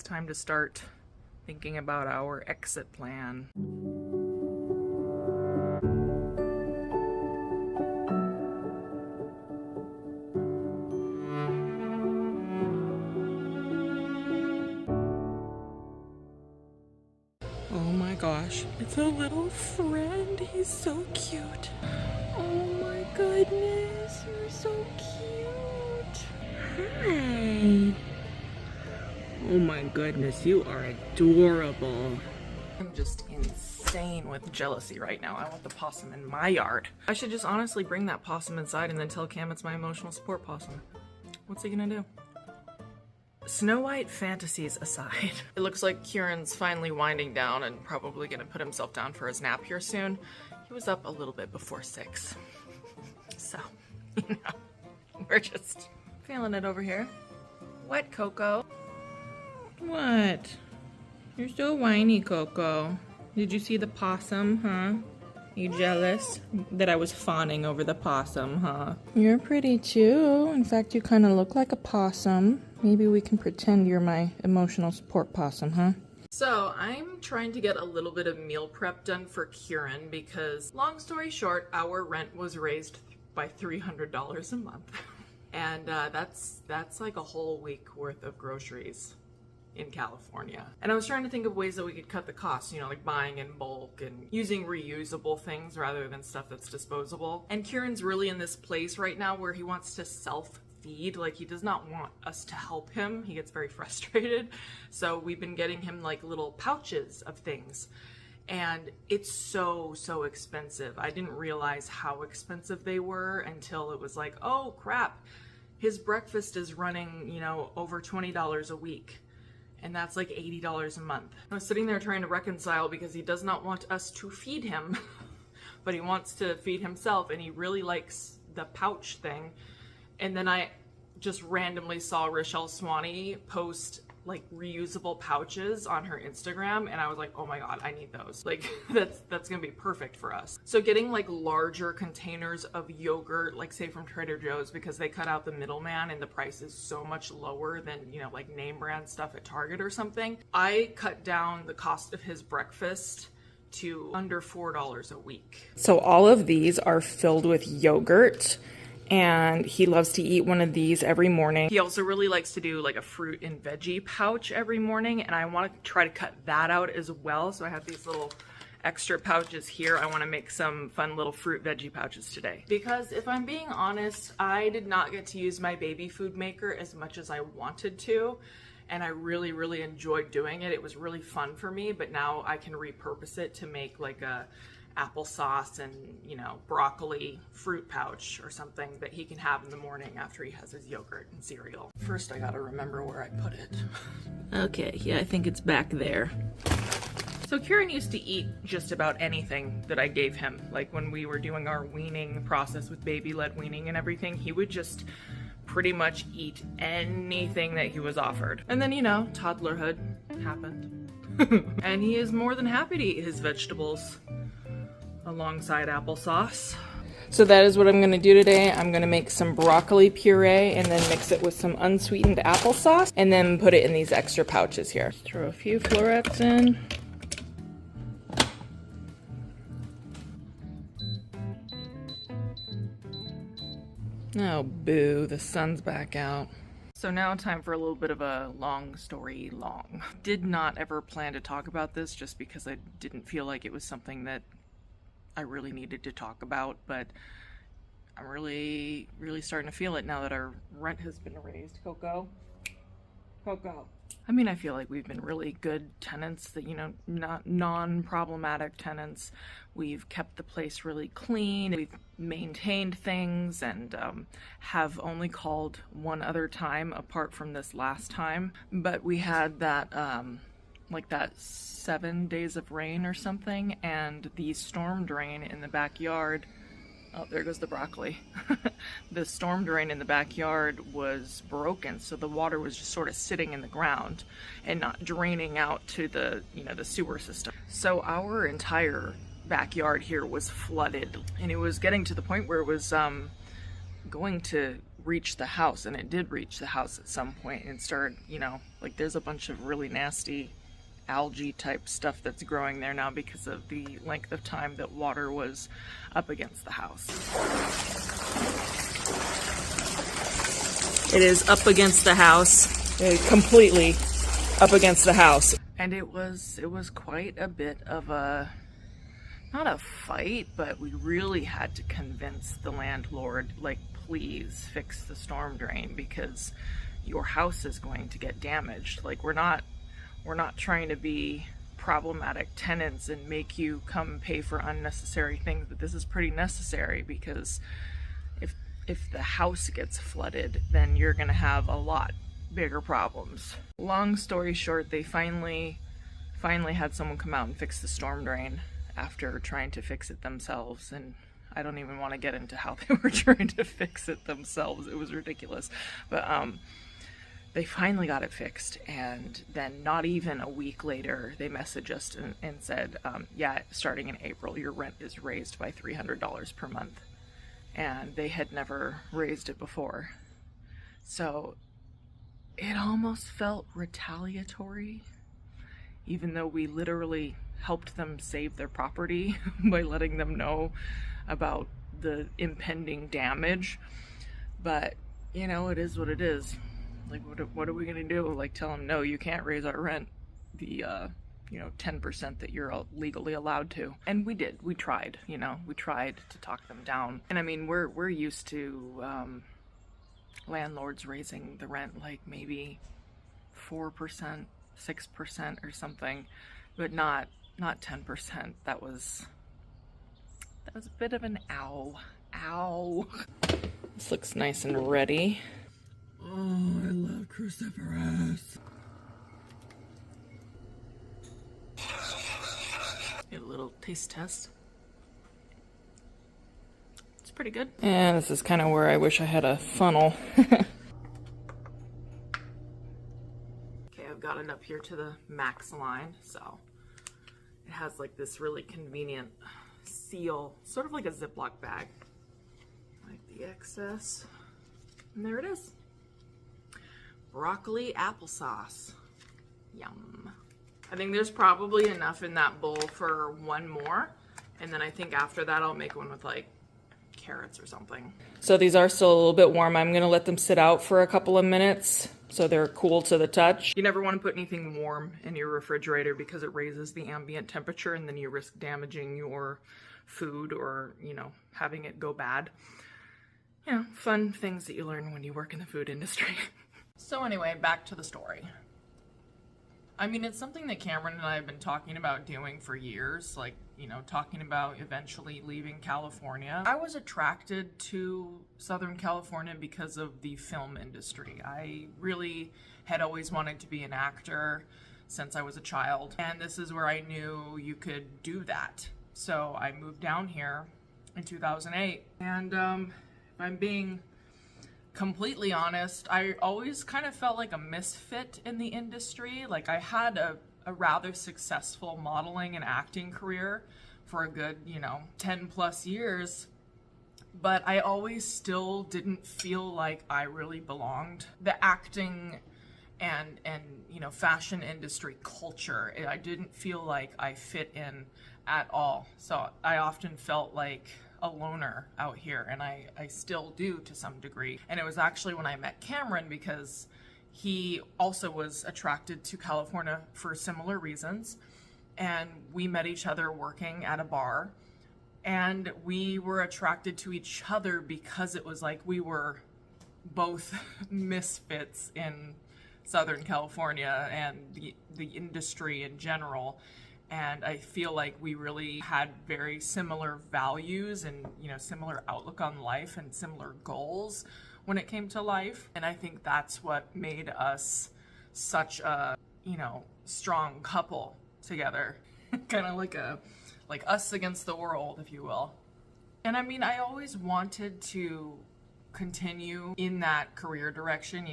It's time to start thinking about our exit plan. Oh my gosh, it's a little friend. He's so cute. Oh my goodness, you're so cute. Hi. Oh my goodness, you are adorable. I'm just insane with jealousy right now. I want the possum in my yard. I should just honestly bring that possum inside and then tell Cam it's my emotional support possum. What's he gonna do? Snow White fantasies aside, it looks like Kieran's finally winding down and probably gonna put himself down for his nap here soon. He was up a little bit before 6. So, you know, we're just feeling it over here. What, Coco? What? You're so whiny, Coco. Did you see the possum, huh? You jealous that I was fawning over the possum, huh? You're pretty too. In fact, you kind of look like a possum. Maybe we can pretend you're my emotional support possum, huh? So I'm trying to get a little bit of meal prep done for Kieran because, long story short, our rent was raised by $300 a month. And that's like a whole week worth of groceries in California. And I was trying to think of ways that we could cut the costs, you know, like buying in bulk and using reusable things rather than stuff that's disposable. And Kieran's really in this place right now where he wants to self-feed. Like, he does not want us to help him. He gets very frustrated. So we've been getting him like little pouches of things. And it's so expensive. I didn't realize how expensive they were until it was like, oh crap, his breakfast is running, you know, over $20 a week. And that's like $80 a month. I was sitting there trying to reconcile because he does not want us to feed him, but he wants to feed himself and he really likes the pouch thing. And then I just randomly saw Rochelle Swanee post like reusable pouches on her Instagram and I was like, oh my god, I need those. Like that's gonna be perfect for us. So getting like larger containers of yogurt, like say from Trader Joe's, because they cut out the middleman and the price is so much lower than, you know, like name brand stuff at Target or something. I cut down the cost of his breakfast to under $4 a week. So all of these are filled with yogurt. And he loves to eat one of these every morning. He also really likes to do like a fruit and veggie pouch every morning, and I want to try to cut that out as well. So I have these little extra pouches here. I want to make some fun little fruit veggie pouches today. Because if I'm being honest, I did not get to use my baby food maker as much as I wanted to. And I really enjoyed doing it. It was really fun for me, but now I can repurpose it to make like a applesauce and, you know, broccoli fruit pouch or something that he can have in the morning after he has his yogurt and cereal. First, I gotta remember where I put it. Okay, yeah, I think it's back there. So Kieran used to eat just about anything that I gave him. Like when we were doing our weaning process with baby-led weaning and everything, he would just pretty much eat anything that he was offered. And then, you know, toddlerhood happened. And he is more than happy to eat his vegetables alongside applesauce. So that is what I'm going to do today. I'm going to make some broccoli puree and then mix it with some unsweetened applesauce and then put it in these extra pouches here. Just throw a few florets in. Oh boo, the sun's back out. So now time for a little bit of a long story long. Did not ever plan to talk about this just because I didn't feel like it was something that I really needed to talk about, but I'm really starting to feel it now that our rent has been raised. Coco. I mean, I feel like we've been really good tenants, that, you know, not non-problematic tenants. We've kept the place really clean. We've maintained things and have only called one other time apart from this last time. But we had that like that 7 days of rain or something, and the storm drain in the backyard, oh, there goes the broccoli. The storm drain in the backyard was broken, so the water was just sort of sitting in the ground and not draining out to the, you know, the sewer system. So our entire backyard here was flooded, and it was getting to the point where it was going to reach the house, and it did reach the house at some point and started, you know, like there's a bunch of really nasty algae type stuff that's growing there now because of the length of time that water was up against the house. It is up against the house, completely up against the house. And it was quite a bit of a, not a fight, but we really had to convince the landlord, like, please fix the storm drain because your house is going to get damaged. Like, we're not trying to be problematic tenants and make you come pay for unnecessary things, but this is pretty necessary because if the house gets flooded, then you're gonna have a lot bigger problems. Long story short, they finally had someone come out and fix the storm drain after trying to fix it themselves, and I don't even want to get into how they were trying to fix it themselves. It was ridiculous. But they finally got it fixed, and then not even a week later, they messaged us and said, yeah, starting in April, your rent is raised by $300 per month. And they had never raised it before. So it almost felt retaliatory, even though we literally helped them save their property by letting them know about the impending damage. But, you know, it is what it is. Like, what are we gonna do? Like, tell them, no, you can't raise our rent the, 10% that you're legally allowed to. And we did. We tried, we tried to talk them down. And I mean, we're used to landlords raising the rent like maybe 4%, 6% or something, but not 10%. That was a bit of an ow. This looks nice and ready. Oh, I love cruciferous. Get a little taste test. It's pretty good. And this is kind of where I wish I had a funnel. Okay, I've got it up here to the max line, so it has like this really convenient seal, sort of like a Ziploc bag. Like the excess. And there it is. Broccoli applesauce. Yum. I think there's probably enough in that bowl for one more. And then I think after that I'll make one with like carrots or something. So these are still a little bit warm. I'm gonna let them sit out for a couple of minutes so they're cool to the touch. You never want to put anything warm in your refrigerator because it raises the ambient temperature and then you risk damaging your food or, having it go bad. Fun things that you learn when you work in the food industry. So anyway, back to the story. I mean, it's something that Kameron and I have been talking about doing for years, like, talking about eventually leaving California. I was attracted to Southern California because of the film industry. I really had always wanted to be an actor since I was a child, and this is where I knew you could do that. So I moved down here in 2008, and if I'm being completely honest, I always kind of felt like a misfit in the industry. Like, I had a rather successful modeling and acting career for a good, 10 plus years, but I always still didn't feel like I really belonged. The acting and fashion industry culture, I didn't feel like I fit in at all. So I often felt like a loner out here, and I still do to some degree. And it was actually when I met Kameron, because he also was attracted to California for similar reasons, and we met each other working at a bar, and we were attracted to each other because it was like we were both misfits in Southern California and the industry in general. And I feel like we really had very similar values and, similar outlook on life and similar goals when it came to life. And I think that's what made us such a, strong couple together. Kind of like us against the world, if you will. And I mean, I always wanted to continue in that career direction.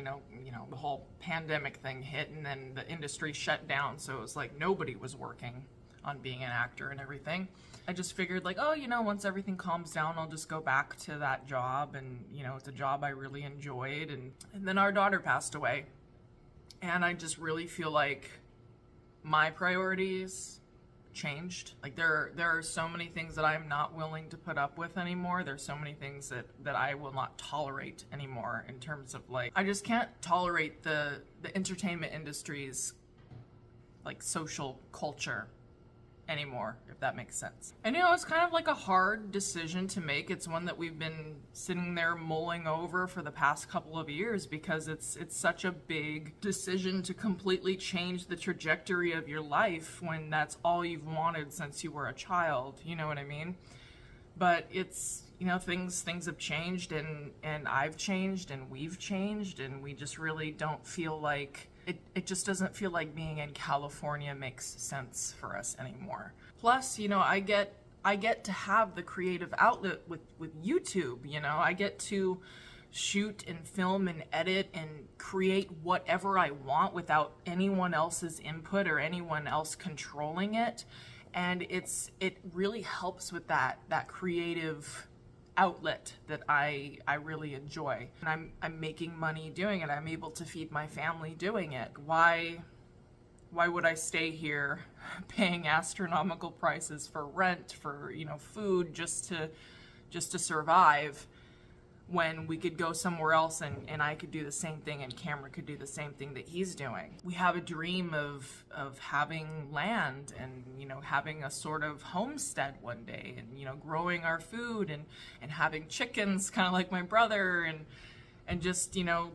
The whole pandemic thing hit, and then the industry shut down, so it was like nobody was working being an actor and everything. I just figured like, oh, you know, once everything calms down, I'll just go back to that job, and you know, it's a job I really enjoyed. And then our daughter passed away, and I just really feel like my priorities changed. Like there are so many things that I'm not willing to put up with anymore. There's so many things that I will not tolerate anymore, in terms of like, I just can't tolerate the entertainment industry's like social culture anymore, if that makes sense. And you know, it's kind of like a hard decision to make. It's one that we've been sitting there mulling over for the past couple of years, because it's such a big decision to completely change the trajectory of your life when that's all you've wanted since you were a child, you know what I mean? But it's, you know, things have changed, and I've changed, and we've changed, and we just really don't feel like it just doesn't feel like being in California makes sense for us anymore. Plus, you know, I get to have the creative outlet with YouTube, you know. I get to shoot and film and edit and create whatever I want without anyone else's input or anyone else controlling it. And it really helps with that creative outlet that I really enjoy. And I'm making money doing it. I'm able to feed my family doing it. Why would I stay here paying astronomical prices for rent, for, you know, food, just to survive, when we could go somewhere else and I could do the same thing, and Kameron could do the same thing that he's doing. We have a dream of having land, and, you know, having a sort of homestead one day, and, you know, growing our food and having chickens, kind of like my brother, and just, you know,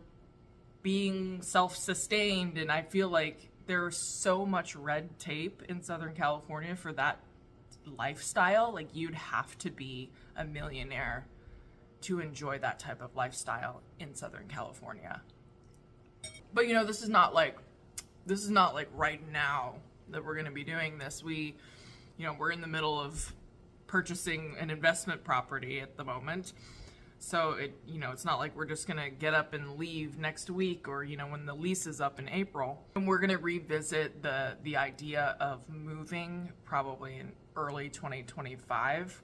being self-sustained. And I feel like there's so much red tape in Southern California for that lifestyle. Like, you'd have to be a millionaire to enjoy that type of lifestyle in Southern California. But you know, this is not like right now that we're going to be doing this. You know, we're in the middle of purchasing an investment property at the moment. So you know, it's not like we're just going to get up and leave next week, or, you know, when the lease is up in April. And we're going to revisit the idea of moving probably in early 2025.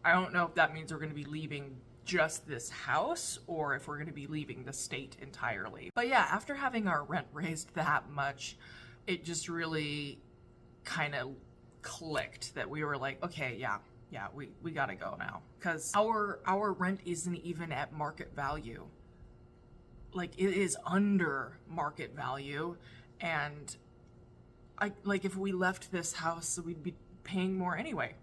I don't know if that means we're going to be leaving just this house, or if we're going to be leaving the state entirely. But yeah, after having our rent raised that much, it just really kind of clicked that we were like, okay, yeah, we gotta go now, because our rent isn't even at market value. Like, it is under market value, and if we left this house, we'd be paying more anyway.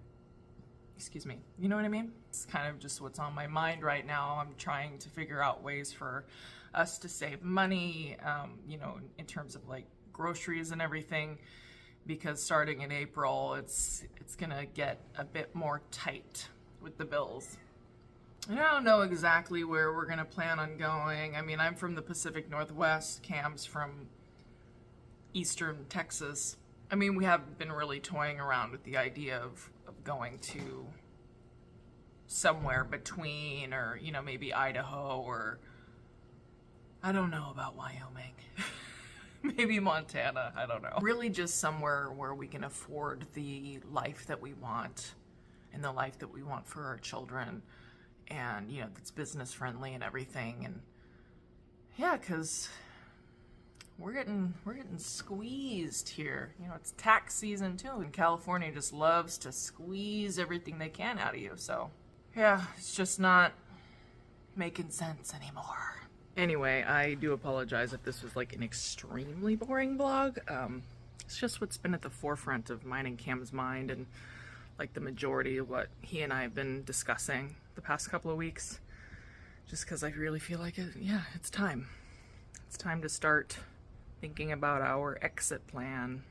Excuse me, you know what I mean? It's kind of just what's on my mind right now. I'm trying to figure out ways for us to save money, you know, in terms of like groceries and everything, because starting in April, it's gonna get a bit more tight with the bills. And I don't know exactly where we're gonna plan on going. I mean, I'm from the Pacific Northwest, Cam's from Eastern Texas. I mean, we have been really toying around with the idea of going to somewhere between, or, you know, maybe Idaho, or I don't know about Wyoming. Maybe Montana, I don't know. Really just somewhere where we can afford the life that we want, and the life that we want for our children, and, you know, that's business friendly and everything. And yeah, because we're getting squeezed here. You know, it's tax season too, and California just loves to squeeze everything they can out of you. So yeah, it's just not making sense anymore. Anyway, I do apologize if this was like an extremely boring vlog. It's just what's been at the forefront of mine and Cam's mind, and like the majority of what he and I have been discussing the past couple of weeks. Just because I really feel like it's time. It's time to start thinking about our exit plan.